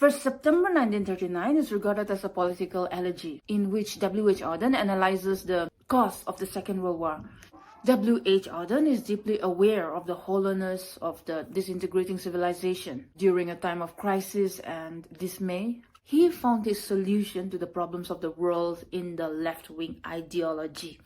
1st September 1939 is regarded as a political elegy in which H Auden analyzes the cause of the Second World War. H Auden is deeply aware of the hollowness of the disintegrating civilization. During a time of crisis and dismay, he found his solution to the problems of the world in the left-wing ideology,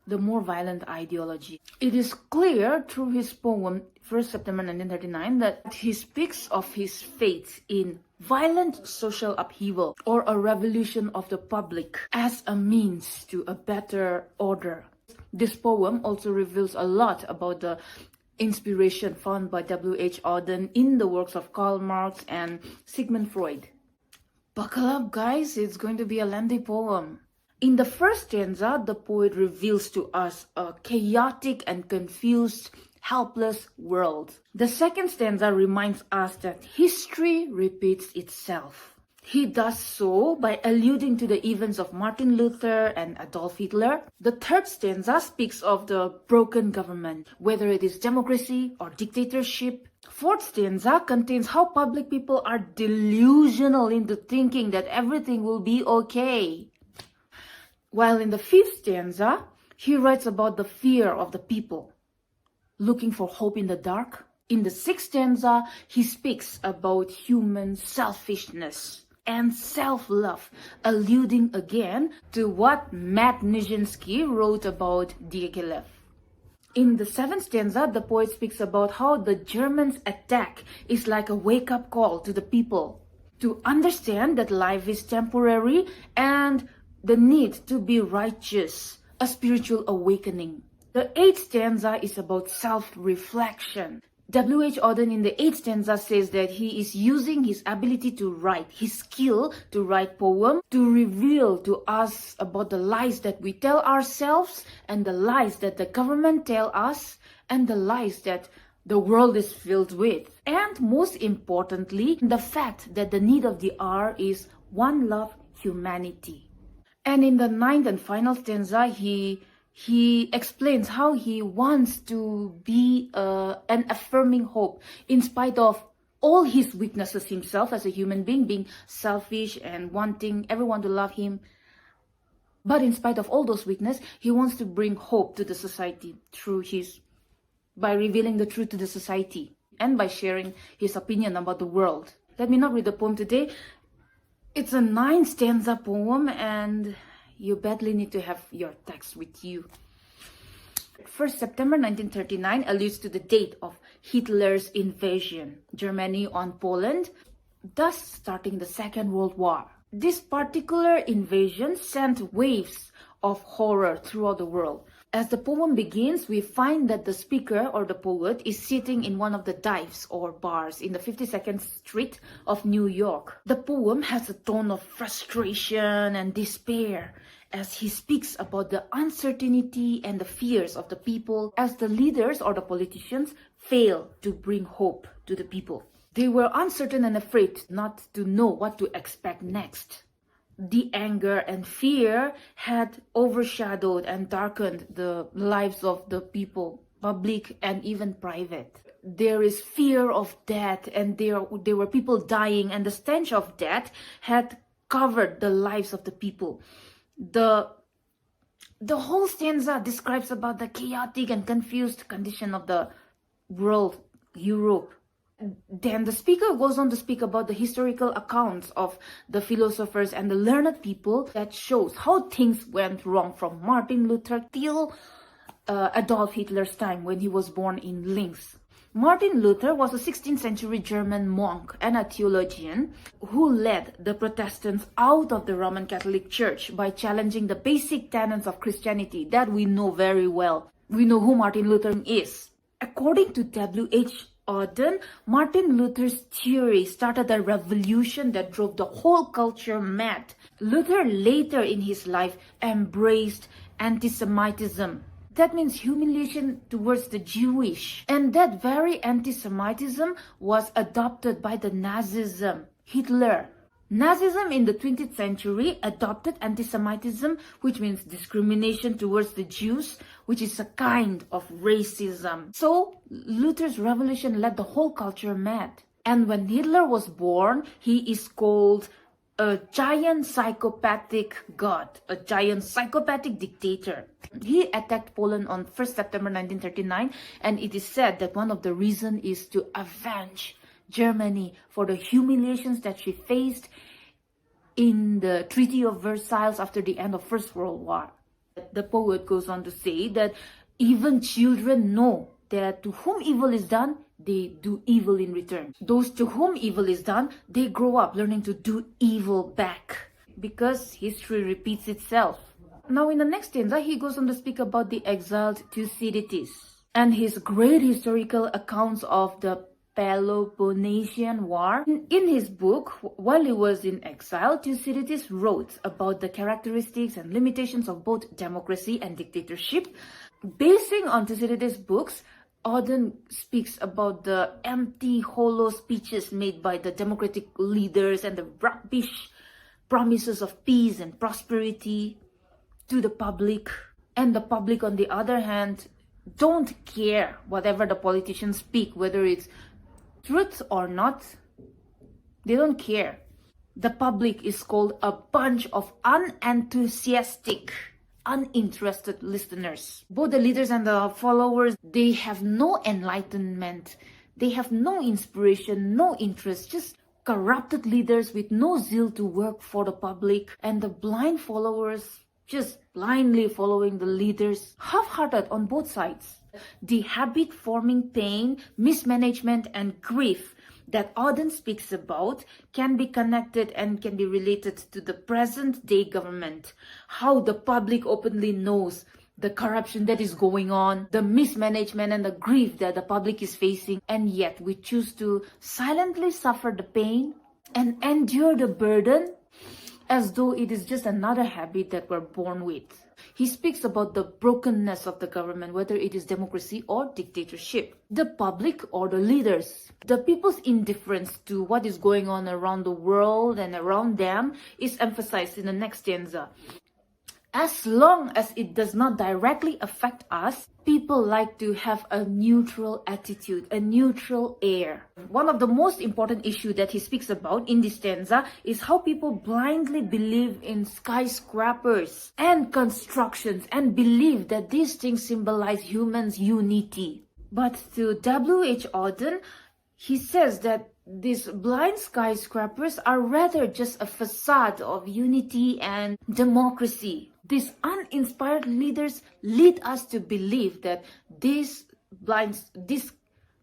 the more violent ideology. It is clear through his poem 1st September 1939 that he speaks of his faith in violent social upheaval or a revolution of the public as a means to a better order. This poem also reveals a lot about the inspiration found by H Auden in the works of Karl Marx and Sigmund Freud. Buckle up, guys, it's going to be a lengthy poem. In the first stanza, the poet reveals to us a chaotic and confused, helpless world. The second stanza reminds us that history repeats itself. He does so by alluding to the events of Martin Luther and Adolf Hitler. The third stanza speaks of the broken government, whether it is democracy or dictatorship. Fourth stanza contains how public people are delusional into thinking that everything will be okay. While in the fifth stanza, he writes about the fear of the people, looking for hope in the dark. In the sixth stanza, he speaks about human selfishness and self-love, alluding again to what Matt Nijinsky wrote about Diaghilev. In the seventh stanza, the poet speaks about how the Germans' attack is like a wake-up call to the people to understand that life is temporary and the need to be righteous, a spiritual awakening. The eighth stanza is about self-reflection. H Auden in the eighth stanza says that he is using his ability to write, his skill to write poem, to reveal to us about the lies that we tell ourselves and the lies that the government tell us and the lies that the world is filled with. And most importantly, the fact that the need of the hour is one love, humanity. And in the ninth and final stanza, he explains how he wants to be an affirming hope in spite of all his weaknesses himself as a human being selfish and wanting everyone to love him. But in spite of all those weaknesses, he wants to bring hope to the society by revealing the truth to the society and by sharing his opinion about the world. Let me not read the poem today. It's a 9-stanza poem and you badly need to have your text with you. 1st September 1939 alludes to the date of Hitler's invasion, Germany on Poland, thus starting the Second World War. This particular invasion sent waves of horror throughout the world. As the poem begins, we find that the speaker or the poet is sitting in one of the dives or bars in the 52nd Street of New York. The poem has a tone of frustration and despair as he speaks about the uncertainty and the fears of the people as the leaders or the politicians fail to bring hope to the people. They were uncertain and afraid not to know what to expect next. The anger and fear had overshadowed and darkened the lives of the people, public and even private. There is fear of death and there were people dying and the stench of death had covered the lives of the people. The whole stanza describes about the chaotic and confused condition of the world, Europe. Then the speaker goes on to speak about the historical accounts of the philosophers and the learned people that shows how things went wrong from Martin Luther till Adolf Hitler's time when he was born in Linz. Martin Luther was a 16th century German monk and a theologian who led the Protestants out of the Roman Catholic Church by challenging the basic tenets of Christianity that we know very well. We know who Martin Luther is. According to H Auden, Martin Luther's theory started a revolution that drove the whole culture mad. Luther later in his life embraced anti-Semitism. That means humiliation towards the Jewish. And that very anti-Semitism was adopted by the Nazism, Hitler. Nazism in the 20th century adopted anti-Semitism, which means discrimination towards the Jews, which is a kind of racism. So Luther's revolution led the whole culture mad. And when Hitler was born, he is called a giant psychopathic god, a giant psychopathic dictator. He attacked Poland on 1st September 1939, and it is said that one of the reasons is to avenge Germany for the humiliations that she faced in the Treaty of Versailles after the end of First World War. The poet goes on to say that even children know that to whom evil is done, they do evil in return. Those to whom evil is done, they grow up learning to do evil back, because history repeats itself. Now in the next stanza, he goes on to speak about the exiled Thucydides and his great historical accounts of the Peloponnesian War. In his book, while he was in exile, Thucydides wrote about the characteristics and limitations of both democracy and dictatorship. Basing on Thucydides' books, Auden speaks about the empty, hollow speeches made by the democratic leaders and the rubbish promises of peace and prosperity to the public. And the public, on the other hand, don't care whatever the politicians speak, whether it's truth or not. They don't care. The public is called a bunch of unenthusiastic, uninterested listeners. Both the leaders and the followers, they have no enlightenment. They have no inspiration, no interest, just corrupted leaders with no zeal to work for the public, and the blind followers just blindly following the leaders, half-hearted on both sides. The habit-forming pain, mismanagement, and grief that Auden speaks about can be connected and can be related to the present-day government. How the public openly knows the corruption that is going on, the mismanagement and the grief that the public is facing, and yet we choose to silently suffer the pain and endure the burden as though it is just another habit that we're born with. He speaks about the brokenness of the government, whether it is democracy or dictatorship. The public or the leaders, the people's indifference to what is going on around the world and around them is emphasized in the next stanza. As long as it does not directly affect us, people like to have a neutral attitude, a neutral air. One of the most important issues that he speaks about in this stanza is how people blindly believe in skyscrapers and constructions and believe that these things symbolize humans' unity. But to W.H. Auden, he says that these blind skyscrapers are rather just a facade of unity and democracy. These uninspired leaders lead us to believe that these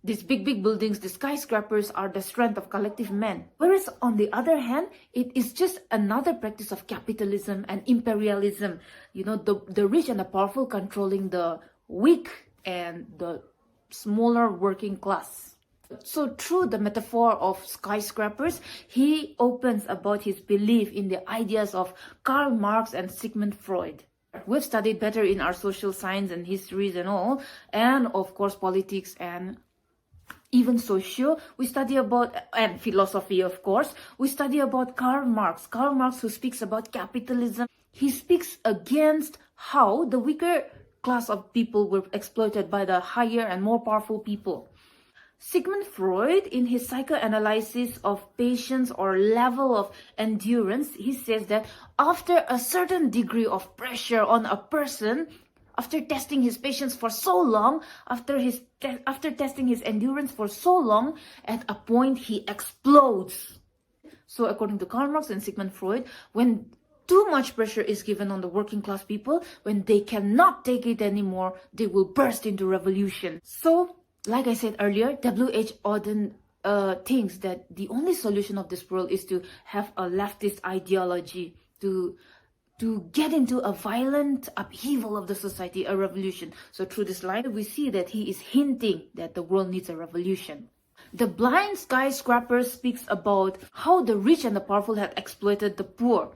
big buildings, the skyscrapers, are the strength of collective men. Whereas on the other hand, it is just another practice of capitalism and imperialism. You know, the rich and the powerful controlling the weak and the smaller working class. So through the metaphor of skyscrapers, he opens about his belief in the ideas of Karl Marx and Sigmund Freud. We've studied better in our social science and histories and all, and of course politics and even socio. We study about, and philosophy of course, we study about Karl Marx. Karl Marx, who speaks about capitalism, he speaks against how the weaker class of people were exploited by the higher and more powerful people. Sigmund Freud, in his psychoanalysis of patience or level of endurance, he says that after a certain degree of pressure on a person, after testing his patience for so long, after testing his endurance for so long, at a point he explodes. So according to Karl Marx and Sigmund Freud, when too much pressure is given on the working class people, when they cannot take it anymore, they will burst into revolution. So, like I said earlier, W.H. Auden thinks that the only solution of this world is to have a leftist ideology, to get into a violent upheaval of the society, a revolution. So through this line, we see that he is hinting that the world needs a revolution. The blind skyscraper speaks about how the rich and the powerful have exploited the poor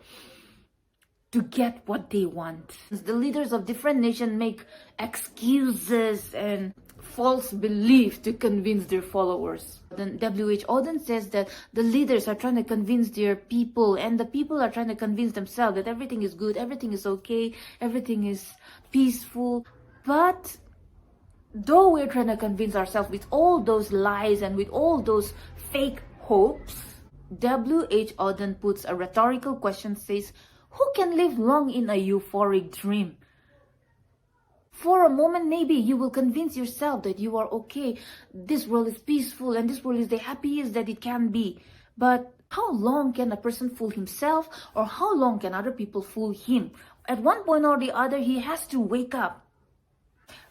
to get what they want. The leaders of different nations make excuses and false belief to convince their followers. Then W.H. Auden says that the leaders are trying to convince their people, and the people are trying to convince themselves that everything is good, everything is okay, everything is peaceful. But Though we're trying to convince ourselves with all those lies and with all those fake hopes, H Auden puts a rhetorical question, says, who can live long in a euphoric dream? For a moment, maybe you will convince yourself that you are okay, this world is peaceful, and this world is the happiest that it can be. But how long can a person fool himself, or how long can other people fool him? At one point or the other, he has to wake up.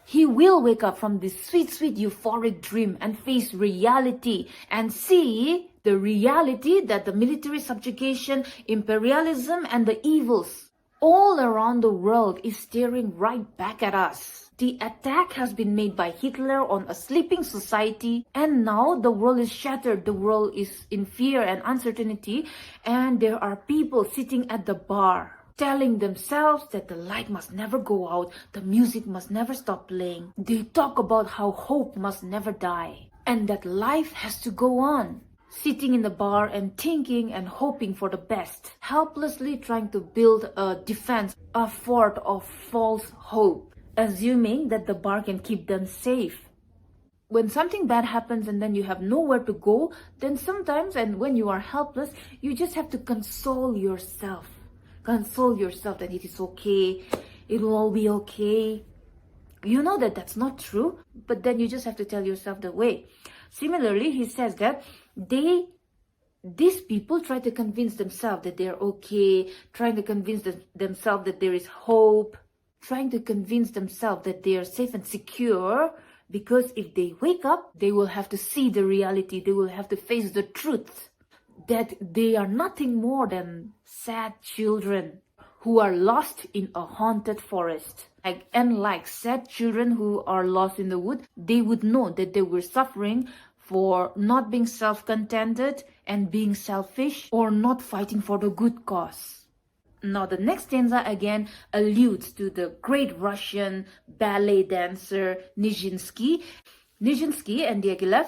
He will wake up from this sweet, sweet euphoric dream and face reality and see the reality that the military subjugation, imperialism, and the evils all around the world is staring right back at us. The attack has been made by Hitler on a sleeping society, and now the world is shattered. The world is in fear and uncertainty, and there are people sitting at the bar telling themselves that the light must never go out, the music must never stop playing. They talk about how hope must never die, and that life has to go on. Sitting in the bar and thinking and hoping for the best, helplessly trying to build a defense, a fort of false hope, assuming that the bar can keep them safe. When something bad happens and then you have nowhere to go, then sometimes, and when you are helpless, you just have to console yourself. Console yourself that it is okay, it will all be okay. You know that that's not true, but then you just have to tell yourself the way. Similarly, he says that these people try to convince themselves that they're okay, trying to convince themselves that there is hope, trying to convince themselves that they are safe and secure, because if they wake up, they will have to see the reality, they will have to face the truth, that they are nothing more than sad children who are lost in a haunted forest. Like sad children who are lost in the wood, they would know that they were suffering for not being self-contented and being selfish, or not fighting for the good cause. Now the next stanza again alludes to the great Russian ballet dancer Nijinsky. Nijinsky and Diaghilev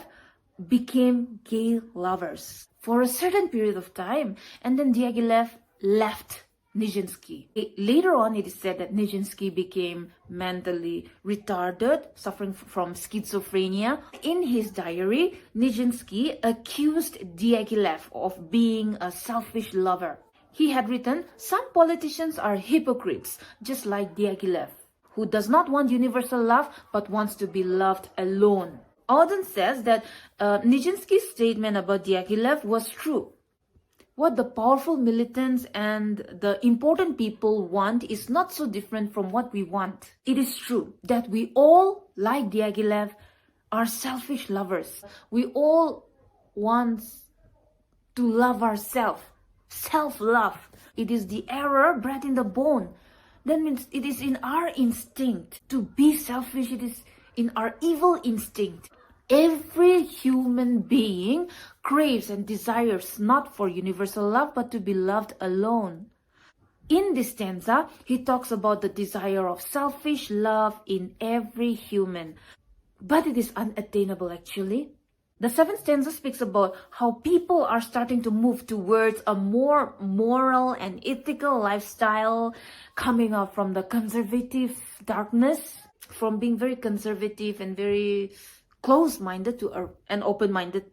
became gay lovers for a certain period of time, and then Diaghilev left Nijinsky. Later on, it is said that Nijinsky became mentally retarded, suffering from schizophrenia. In his diary, Nijinsky accused Diaghilev of being a selfish lover. He had written, "Some politicians are hypocrites, just like Diaghilev, who does not want universal love but wants to be loved alone." Auden says that Nijinsky's statement about Diaghilev was true. What the powerful militants and the important people want is not so different from what we want. It is true that we all, like Diaghilev, are selfish lovers. We all want to love ourselves. Self-love. It is the error bred in the bone. That means it is in our instinct to be selfish. It is in our evil instinct. Every human being craves and desires not for universal love, but to be loved alone. In this stanza, he talks about the desire of selfish love in every human. But it is unattainable actually. The seventh stanza speaks about how people are starting to move towards a more moral and ethical lifestyle, coming up from the conservative darkness, from being very conservative and very close-minded to an open-minded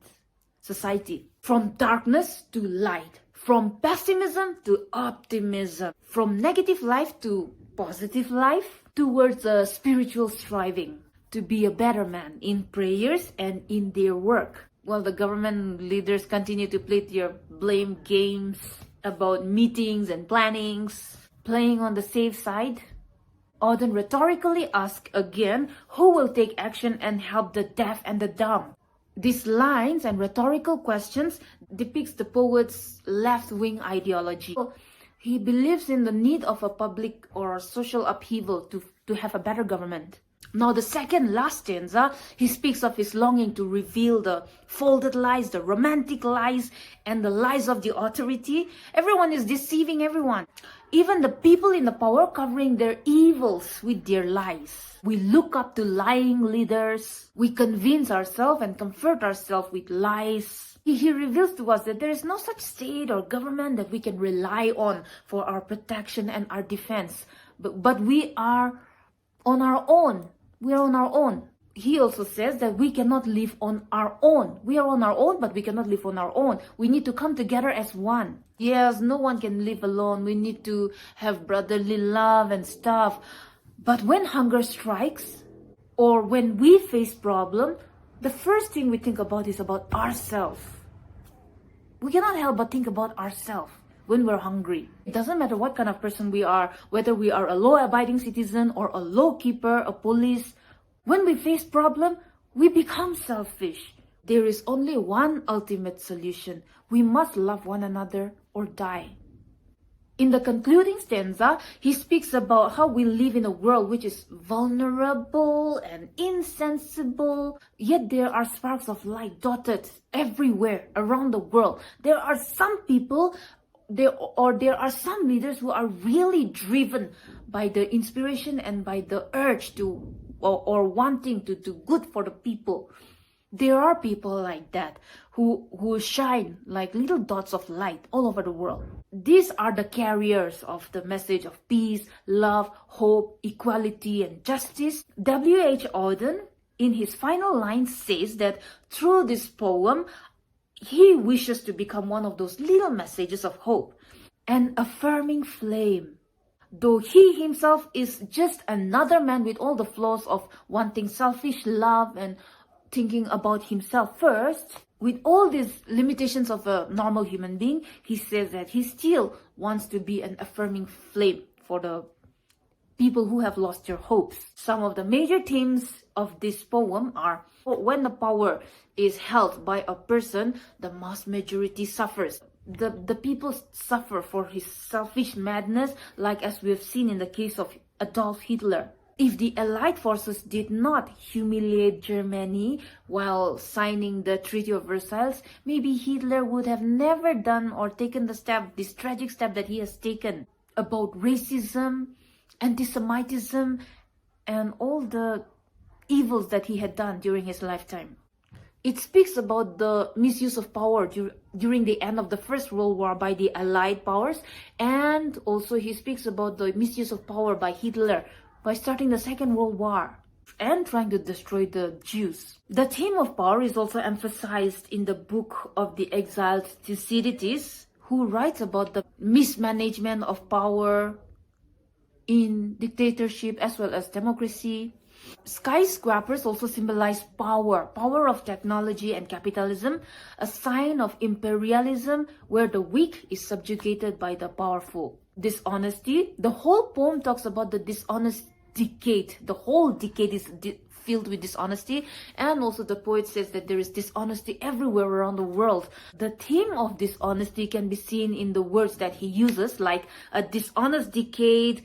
society. From darkness to light. From pessimism to optimism. From negative life to positive life. Towards a spiritual striving. To be a better man in prayers and in their work. While the government leaders continue to play their blame games about meetings and plannings, playing on the safe side, Auden rhetorically asks again, who will take action and help the deaf and the dumb? These lines and rhetorical questions depicts the poet's left-wing ideology. He believes in the need of a public or social upheaval to have a better government. Now the second last stanza, he speaks of his longing to reveal the folded lies, the romantic lies, and the lies of the authority. Everyone is deceiving everyone. Even the people in the power covering their evils with their lies. We look up to lying leaders. We convince ourselves and comfort ourselves with lies. He reveals to us that there is no such state or government that we can rely on for our protection and our defense. But we are on our own. We are on our own. he also says that we cannot live on our own. We are on our own, but we cannot live on our own. We need to come together as one. Yes, no one can live alone. We need to have brotherly love and stuff. But when hunger strikes, or when we face problem, the first thing we think about is about ourselves. We cannot help but think about ourselves when we're hungry. It doesn't matter what kind of person we are, whether we are a law-abiding citizen or a law keeper, a police. When we face problem, we become selfish. There is only one ultimate solution. We must love one another or die. In the concluding stanza, he speaks about how we live in a world which is vulnerable and insensible, yet there are sparks of light dotted everywhere around the world. There are some people, there are some leaders who are really driven by the inspiration and by the urge to or wanting to do good for the people. There are people like that who shine like little dots of light all over the world. These are the carriers of the message of peace, love, hope, equality, and justice. H Auden, in his final line, says that through this poem, he wishes to become one of those little messages of hope, an affirming flame. Though he himself is just another man with all the flaws of wanting selfish love and thinking about himself first, with all these limitations of a normal human being, he says that he still wants to be an affirming flame for the people who have lost their hopes. Some of the major themes of this poem are: when the power is held by a person, the mass majority suffers. The people suffer for his selfish madness, like as we have seen in the case of Adolf Hitler. If the Allied forces did not humiliate Germany while signing the Treaty of Versailles, maybe Hitler would have never done or taken this tragic step that he has taken about racism, anti-Semitism, and all the evils that he had done during his lifetime. It speaks about the misuse of power during the end of the First World War by the Allied powers, and also he speaks about the misuse of power by Hitler by starting the Second World War and trying to destroy the Jews. The theme of power is also emphasized in the book of the exiled Thucydides, who writes about the mismanagement of power in dictatorship as well as democracy. Skyscrapers also symbolize power of technology and capitalism, a sign of imperialism where the weak is subjugated by the powerful. Dishonesty, the whole poem talks about the dishonest decade. The whole decade is filled with dishonesty, and also the poet says that there is dishonesty everywhere around the world. The theme of dishonesty can be seen in the words that he uses, like a dishonest decade,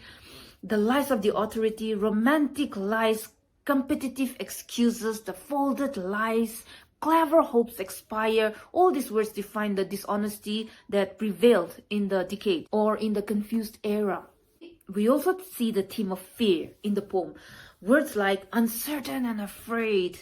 the lies of the authority, romantic lies, competitive excuses, the folded lies, clever hopes expire. All these words define the dishonesty that prevailed in the decade or in the confused era. We also see the theme of fear in the poem. Words like uncertain and afraid,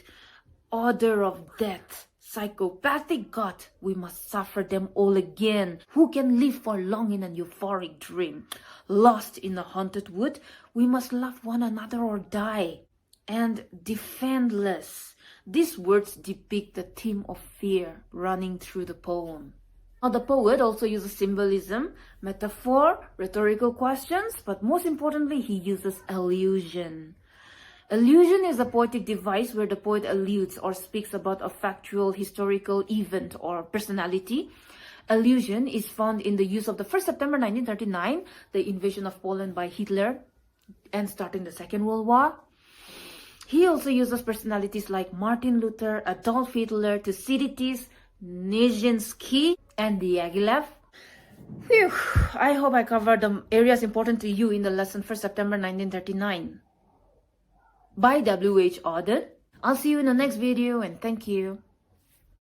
odor of death, psychopathic God, we must suffer them all again. Who can live for long in an euphoric dream? Lost in a haunted wood, we must love one another or die. And defendless. These words depict the theme of fear running through the poem. Now, the poet also uses symbolism, metaphor, rhetorical questions, but most importantly, he uses allusion. Allusion is a poetic device where the poet alludes or speaks about a factual historical event or personality. Allusion is found in the use of the 1st September 1939, the invasion of Poland by Hitler, and starting the Second World War. He also uses personalities like Martin Luther, Adolf Hitler, Thucydides, Nijinsky, and Diaghilev. Phew, I hope I covered the areas important to you in the lesson 1st September 1939 by H Auden. I'll see you in the next video, and thank you.